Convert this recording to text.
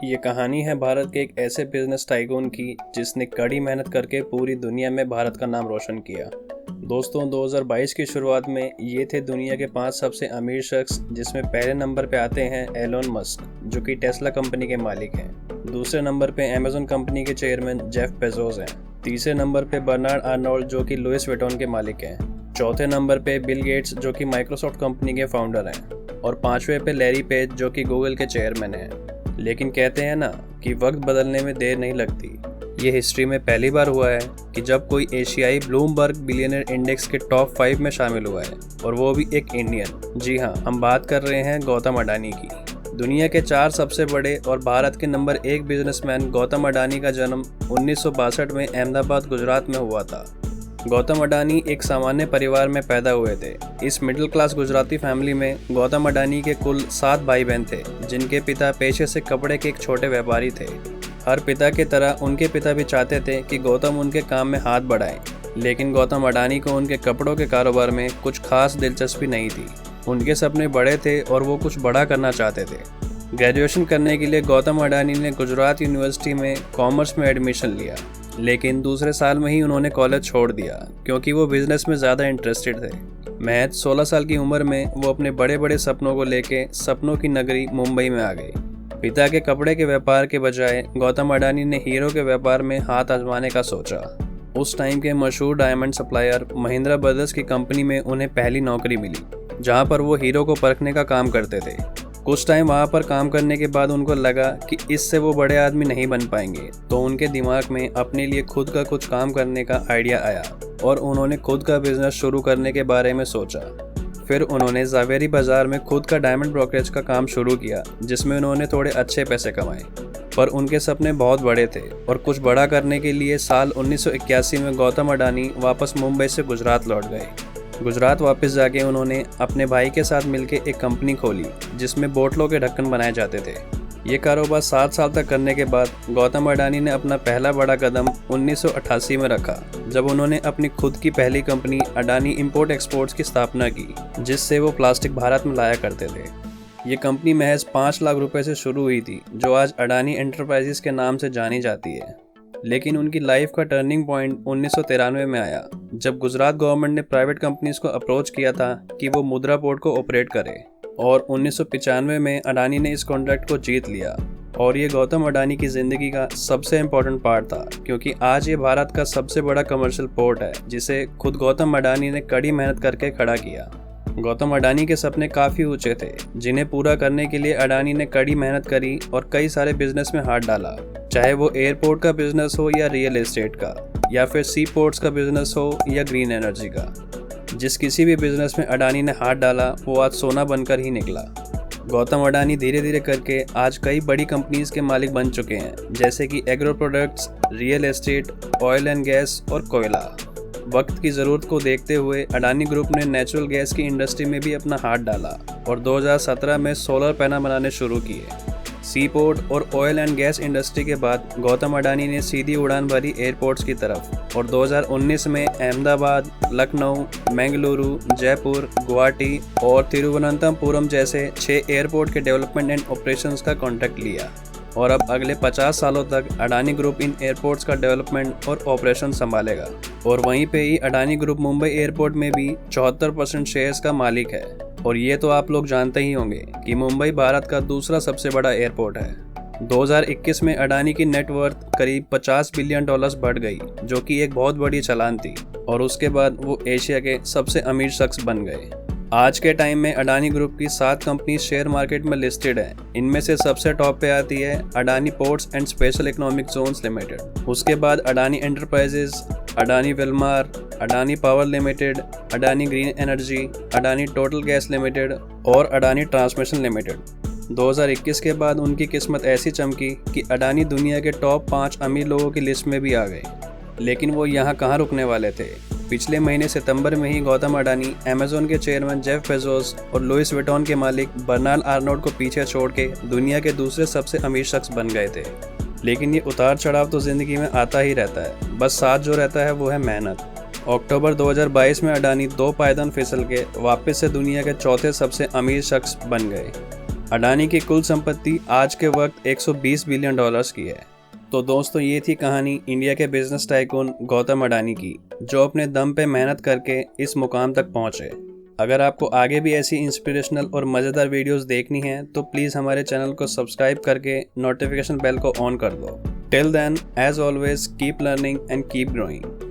ये कहानी है भारत के एक ऐसे बिजनेस टाइकून की जिसने कड़ी मेहनत करके पूरी दुनिया में भारत का नाम रोशन किया। दोस्तों 2022 की शुरुआत में ये थे दुनिया के 5 सबसे अमीर शख्स, जिसमें पहले नंबर पे आते हैं एलोन मस्क, जो कि टेस्ला कंपनी के मालिक हैं। दूसरे नंबर पे अमेज़न कंपनी के चेयरमैन जेफ बेजोस हैं। तीसरे नंबर पे बर्नार्ड आर्नोल्ड, जो कि लुइस विटॉन के मालिक हैं। चौथे नंबर पे बिल गेट्स, जो कि माइक्रोसॉफ्ट कंपनी के फाउंडर हैं। और पांचवें पे लैरी पेज, जो कि गूगल के चेयरमैन हैं। लेकिन कहते हैं ना कि वक्त बदलने में देर नहीं लगती। ये हिस्ट्री में पहली बार हुआ है कि जब कोई एशियाई ब्लूमबर्ग बिलियनर इंडेक्स के टॉप 5 में शामिल हुआ है, और वो भी एक इंडियन। जी हाँ, हम बात कर रहे हैं गौतम अडानी की। दुनिया के 4 सबसे बड़े और भारत के नंबर 1 बिजनेसमैन गौतम अडानी का जन्म 1962 में अहमदाबाद, गुजरात में हुआ था। गौतम अडानी एक सामान्य परिवार में पैदा हुए थे। इस मिडिल क्लास गुजराती फैमिली में गौतम अडानी के कुल 7 भाई बहन थे, जिनके पिता पेशे से कपड़े के एक छोटे व्यापारी थे। हर पिता की तरह उनके पिता भी चाहते थे कि गौतम उनके काम में हाथ बढ़ाए, लेकिन गौतम अडानी को उनके कपड़ों के कारोबार में कुछ खास दिलचस्पी नहीं थी। उनके सपने बड़े थे और वो कुछ बड़ा करना चाहते थे। ग्रेजुएशन करने के लिए गौतम अडानी ने गुजरात यूनिवर्सिटी में कॉमर्स में एडमिशन लिया, लेकिन दूसरे साल में ही उन्होंने कॉलेज छोड़ दिया क्योंकि वो बिजनेस में ज़्यादा इंटरेस्टेड थे। महज 16 साल की उम्र में वो अपने बड़े बड़े सपनों को लेके सपनों की नगरी मुंबई में आ गए। पिता के कपड़े के व्यापार के बजाय गौतम अडानी ने हीरो के व्यापार में हाथ आजमाने का सोचा। उस टाइम के मशहूर डायमंड सप्लायर महिंद्रा ब्रदर्स की कंपनी में उन्हें पहली नौकरी मिली, जहाँ पर वो हीरो को परखने का काम करते थे। कुछ टाइम वहाँ पर काम करने के बाद उनको लगा कि इससे वो बड़े आदमी नहीं बन पाएंगे, तो उनके दिमाग में अपने लिए खुद का कुछ काम करने का आइडिया आया और उन्होंने खुद का बिजनेस शुरू करने के बारे में सोचा। फिर उन्होंने ज़ावेरी बाज़ार में खुद का डायमंड ब्रोकरेज का काम शुरू किया, जिसमें उन्होंने थोड़े अच्छे पैसे कमाए। पर उनके सपने बहुत बड़े थे और कुछ बड़ा करने के लिए साल 1981 में गौतम अडानी वापस मुंबई से गुजरात लौट गए। गुजरात वापस जाके उन्होंने अपने भाई के साथ मिलकर एक कंपनी खोली, जिसमें बोतलों के ढक्कन बनाए जाते थे। ये कारोबार 7 साल तक करने के बाद गौतम अडानी ने अपना पहला बड़ा कदम 1988 में रखा, जब उन्होंने अपनी खुद की पहली कंपनी अडानी इंपोर्ट एक्सपोर्ट्स की स्थापना की, जिससे वो प्लास्टिक भारत में लाया करते थे। ये कंपनी महज 5 लाख रुपए से शुरू हुई थी, जो आज अडानी एंटरप्राइजेस के नाम से जानी जाती है। लेकिन उनकी लाइफ का टर्निंग पॉइंट 1993 में आया, जब गुजरात गवर्नमेंट ने प्राइवेट कंपनीज को अप्रोच किया था कि वो मुद्रा पोर्ट को ऑपरेट करे, और 1995 में अडानी ने इस कॉन्ट्रैक्ट को जीत लिया। और ये गौतम अडानी की ज़िंदगी का सबसे इम्पोर्टेंट पार्ट था, क्योंकि आज ये भारत का सबसे बड़ा कमर्शियल पोर्ट है, जिसे खुद गौतम अडानी ने कड़ी मेहनत करके खड़ा किया। गौतम अडानी के सपने काफ़ी ऊंचे थे, जिन्हें पूरा करने के लिए अडानी ने कड़ी मेहनत करी और कई सारे बिजनेस में हाथ डाला, चाहे वो एयरपोर्ट का बिजनेस हो या रियल एस्टेट का, या फिर सी पोर्ट्स का बिजनेस हो या ग्रीन एनर्जी का। जिस किसी भी बिजनेस में अडानी ने हाथ डाला, वो आज सोना बनकर ही निकला। गौतम अडानी धीरे धीरे करके आज कई बड़ी कंपनीज के मालिक बन चुके हैं, जैसे कि agro products, real estate, oil and gas और कोयला। वक्त की ज़रूरत को देखते हुए अडानी ग्रुप ने नेचुरल गैस की इंडस्ट्री में भी अपना हाथ डाला और 2017 में सोलर पैनल बनाने शुरू किए। सी पोर्ट और ऑयल एंड गैस इंडस्ट्री के बाद गौतम अडानी ने सीधी उड़ान भरी एयरपोर्ट्स की तरफ, और 2019 में अहमदाबाद, लखनऊ, बेंगलुरु, जयपुर, गुवाहाटी और तिरुवनंतपुरम जैसे 6 एयरपोर्ट के डेवलपमेंट एंड ऑपरेशंस का कॉन्ट्रैक्ट लिया। और अब अगले 50 सालों तक अडानी ग्रुप इन एयरपोर्ट्स का डेवलपमेंट और ऑपरेशन संभालेगा। और वहीं पे ही अडानी ग्रुप मुंबई एयरपोर्ट में भी 74% शेयर्स का मालिक है। और ये तो आप लोग जानते ही होंगे कि मुंबई भारत का दूसरा सबसे बड़ा एयरपोर्ट है। 2021 में अडानी की नेटवर्थ करीब $50 बिलियन बढ़ गई, जो कि एक बहुत बड़ी चालान थी, और उसके बाद वो एशिया के सबसे अमीर शख्स बन गए। आज के टाइम में अडानी ग्रुप की 7 कंपनी शेयर मार्केट में लिस्टेड है। इनमें से सबसे टॉप पे आती है Adani ports and special economic zones limited. उसके बाद Adani enterprises, Adani Wilmar, Adani power limited, Adani green energy, Adani total gas limited और अडानी ट्रांसमिशन लिमिटेड। 2021 के बाद उनकी किस्मत ऐसी चमकी कि अडानी दुनिया के टॉप 5 अमीर लोगों की लिस्ट में भी आ गए। लेकिन वो यहाँ कहाँ रुकने वाले थे। पिछले महीने सितंबर में ही गौतम अडानी अमेज़न के चेयरमैन जेफ बेजोस और लुइस विटॉन के मालिक बर्नार्ड आर्नोल्ड को पीछे छोड़ के दुनिया के दूसरे सबसे अमीर शख्स बन गए थे। लेकिन ये उतार चढ़ाव तो ज़िंदगी में आता ही रहता है, बस साथ जो रहता है वो है मेहनत। अक्टूबर 2022 में अडानी 2 पायदान फिसल के वापस से दुनिया के चौथे सबसे अमीर शख्स बन गए। अडानी की कुल संपत्ति आज के वक्त 120 बिलियन डॉलर्स की है। तो दोस्तों, ये थी कहानी इंडिया के बिजनेस टाइकून गौतम अडानी की, जो अपने दम पे मेहनत करके इस मुकाम तक पहुंचे। अगर आपको आगे भी ऐसी इंस्पिरेशनल और मज़ेदार वीडियोस देखनी है तो प्लीज़ हमारे चैनल को सब्सक्राइब करके नोटिफिकेशन बेल को ऑन कर दो। Till then, as always, keep learning and keep growing.